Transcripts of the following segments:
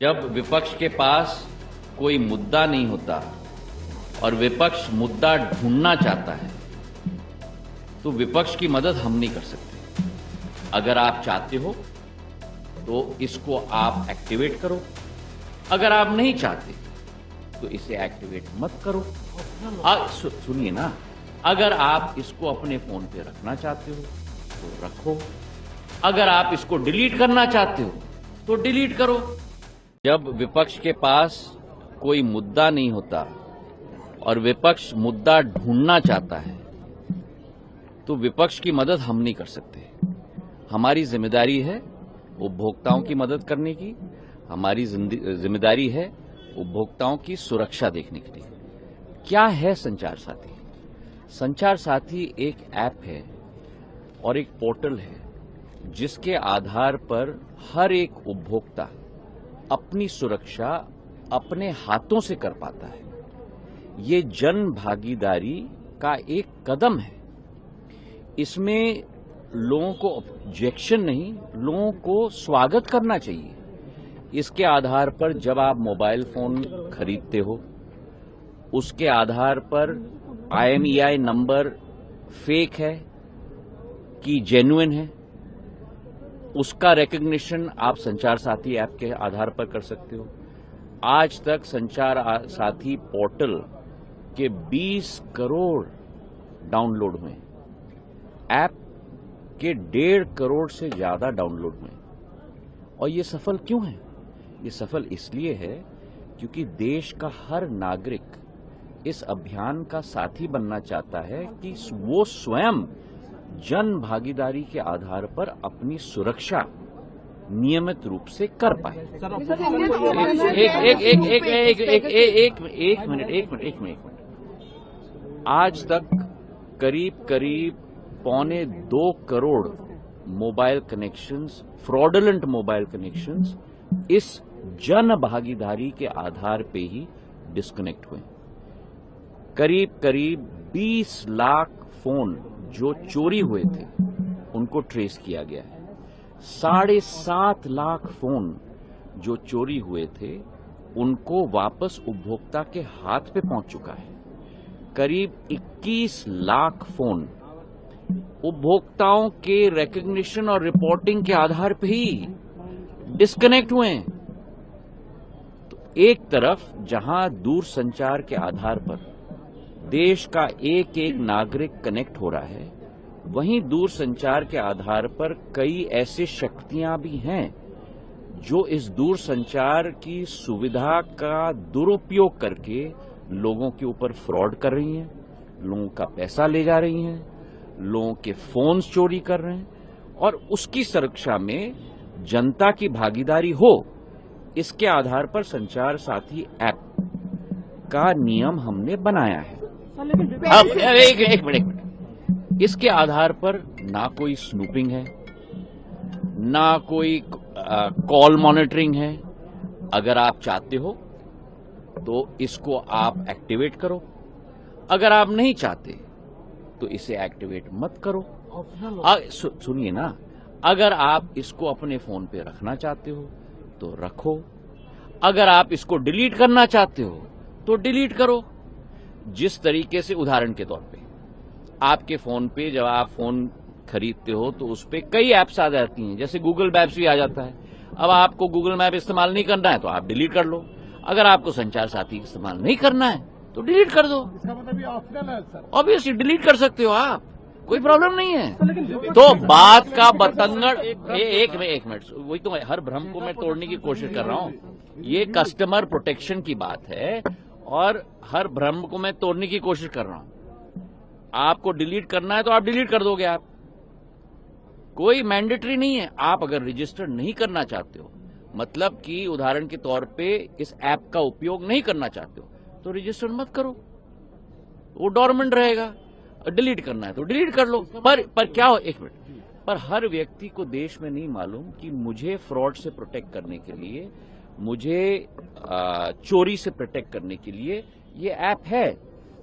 जब विपक्ष के पास कोई मुद्दा नहीं होता और विपक्ष मुद्दा ढूंढना चाहता है तो विपक्ष की मदद हम नहीं कर सकते। अगर आप चाहते हो तो इसको आप एक्टिवेट करो, अगर आप नहीं चाहते तो इसे एक्टिवेट मत करो। सुनिए ना, अगर आप इसको अपने फोन पे रखना चाहते हो तो रखो, अगर आप इसको डिलीट करना चाहते हो तो डिलीट करो। जब विपक्ष के पास कोई मुद्दा नहीं होता और विपक्ष मुद्दा ढूंढना चाहता है तो विपक्ष की मदद हम नहीं कर सकते। हमारी जिम्मेदारी है उपभोक्ताओं की मदद करने की, हमारी जिम्मेदारी है उपभोक्ताओं की सुरक्षा देखने के लिए। क्या है संचार साथी? संचार साथी एक ऐप है और एक पोर्टल है जिसके आधार पर हर एक उपभोक्ता अपनी सुरक्षा अपने हाथों से कर पाता है। ये जन भागीदारी का एक कदम है। इसमें लोगों को ऑब्जेक्शन नहीं, लोगों को स्वागत करना चाहिए। इसके आधार पर जब आप मोबाइल फोन खरीदते हो, उसके आधार पर IMEI नंबर फेक है कि जेन्युइन है, उसका रिकग्निशन आप संचार साथी ऐप के आधार पर कर सकते हो। आज तक संचार साथी पोर्टल के 20 करोड़ डाउनलोड हुए, ऐप के 1.5 करोड़ से ज्यादा डाउनलोड हुए। और ये सफल क्यों है? ये सफल इसलिए है क्योंकि देश का हर नागरिक इस अभियान का साथी बनना चाहता है कि वो स्वयं जन भागीदारी के आधार पर अपनी सुरक्षा नियमित रूप से कर पाए। एक मिनट। आज तक करीब 1.25 crore mobile connections, fraudulent mobile connections इस जन भागीदारी के आधार पे ही डिस्कनेक्ट हुए। करीब 20 लाख फोन जो चोरी हुए थे उनको ट्रेस किया गया है। 7.5 लाख फोन जो चोरी हुए थे उनको वापस उपभोक्ता के हाथ पे पहुंच चुका है। करीब 21 लाख फोन उपभोक्ताओं के रिकग्निशन और रिपोर्टिंग के आधार पे ही डिस्कनेक्ट हुए हैं। तो एक तरफ जहां दूर संचार के आधार पर देश का एक एक नागरिक कनेक्ट हो रहा है, वहीं दूर संचार के आधार पर कई ऐसी शक्तियां भी हैं जो इस दूर संचार की सुविधा का दुरुपयोग करके लोगों के ऊपर फ्रॉड कर रही हैं, लोगों का पैसा ले जा रही हैं, लोगों के फोन्स चोरी कर रहे हैं। और उसकी सुरक्षा में जनता की भागीदारी हो, इसके आधार पर संचार साथी ऐप का नियम हमने बनाया है। अब एक मिनट, इसके आधार पर ना कोई स्नूपिंग है, ना कोई कॉल मॉनिटरिंग है। अगर आप चाहते हो तो इसको आप एक्टिवेट करो, अगर आप नहीं चाहते तो इसे एक्टिवेट मत करो। सुनिए ना, अगर आप इसको अपने फोन पे रखना चाहते हो तो रखो, अगर आप इसको डिलीट करना चाहते हो तो डिलीट करो। जिस तरीके से, उदाहरण के तौर पे, आपके फोन पे जब आप फोन खरीदते हो तो उस पे कई ऐप्स आ जाती हैं, जैसे गूगल मैप्स भी आ जाता है। अब आपको गूगल मैप इस्तेमाल नहीं करना है तो आप डिलीट कर लो, अगर आपको संचार साथी इस्तेमाल नहीं करना है तो डिलीट कर दो। इसका मतलब ये ऑप्शनल है सर। ऑब्वियसली डिलीट कर सकते हो आप, कोई प्रॉब्लम नहीं है। तो बात का बतंगड़, एक मिनट, वही तो हर भ्रम को मैं तोड़ने की कोशिश कर रहा हूं। ये कस्टमर प्रोटेक्शन की बात है और हर भ्रम को मैं तोड़ने की कोशिश कर रहा हूं। आपको डिलीट करना है तो आप डिलीट कर दोगे, आप, कोई मैंडेटरी नहीं है। आप अगर रजिस्टर नहीं करना चाहते हो, मतलब कि उदाहरण के तौर पे इस ऐप का उपयोग नहीं करना चाहते हो तो रजिस्टर मत करो, वो डोरमेंट रहेगा। डिलीट करना है तो डिलीट कर लो। पर क्या हो, एक मिनट, पर हर व्यक्ति को देश में नहीं मालूम कि मुझे फ्रॉड से प्रोटेक्ट करने के लिए, मुझे चोरी से प्रोटेक्ट करने के लिए ये ऐप है।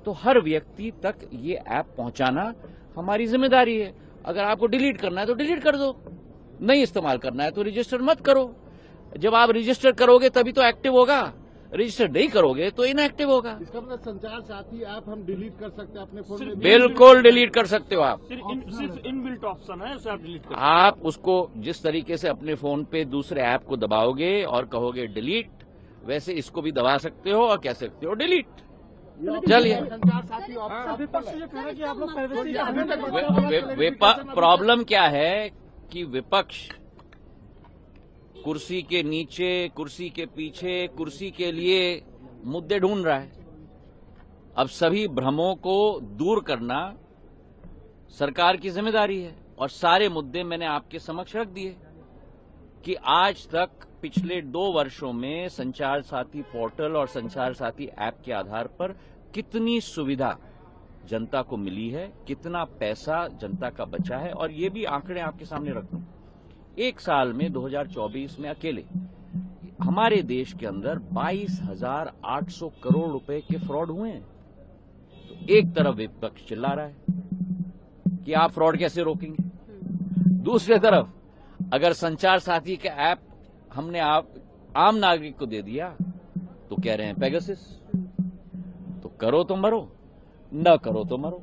तो हर व्यक्ति तक ये ऐप पहुंचाना हमारी जिम्मेदारी है। अगर आपको डिलीट करना है तो डिलीट कर दो, नहीं इस्तेमाल करना है तो रजिस्टर मत करो। जब आप रजिस्टर करोगे तभी तो एक्टिव होगा, रजिस्टर नहीं करोगे तो इनएक्टिव होगा। इसका मतलब संचार साथी ऐप हम डिलीट कर सकते हैं अपने फोन में? बिल्कुल डिलीट कर सकते हो आप। सिर्फ इनबिल्ट ऑप्शन है, उसे आप डिलीट कर। आप उसको जिस तरीके से अपने फोन पे दूसरे ऐप को दबाओगे और कहोगे डिलीट, वैसे इसको भी दबा सकते हो और कह सकते हो डिलीट। चलिए, संचार साथी विपक्ष ये कह रहा है कि आप लोग प्राइवेसी प्रॉब्लम क्या है कि विपक्ष कुर्सी के नीचे, कुर्सी के पीछे, कुर्सी के लिए मुद्दे ढूंढ रहा है। अब सभी भ्रमों को दूर करना सरकार की जिम्मेदारी है और सारे मुद्दे मैंने आपके समक्ष रख दिए कि आज तक पिछले 2 वर्षों में संचार साथी पोर्टल और संचार साथी ऐप के आधार पर कितनी सुविधा जनता को मिली है, कितना पैसा जनता का बचा है। और ये भी आंकड़े आपके सामने रख दूं, एक साल में 2024 में अकेले हमारे देश के अंदर 22,800 करोड़ रुपए के फ्रॉड हुए हैं। तो एक तरफ विपक्ष चिल्ला रहा है कि आप फ्रॉड कैसे रोकेंगे, दूसरे तरफ अगर संचार साथी का ऐप हमने आम नागरिक को दे दिया तो कह रहे हैं पेगासस। तो करो तो मरो, न करो तो मरो।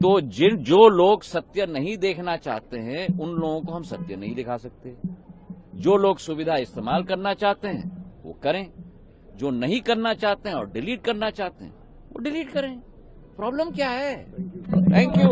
तो जो लोग सत्य नहीं देखना चाहते हैं उन लोगों को हम सत्य नहीं दिखा सकते। जो लोग सुविधा इस्तेमाल करना चाहते हैं वो करें, जो नहीं करना चाहते हैं और डिलीट करना चाहते हैं वो डिलीट करें। प्रॉब्लम क्या है? Thank you.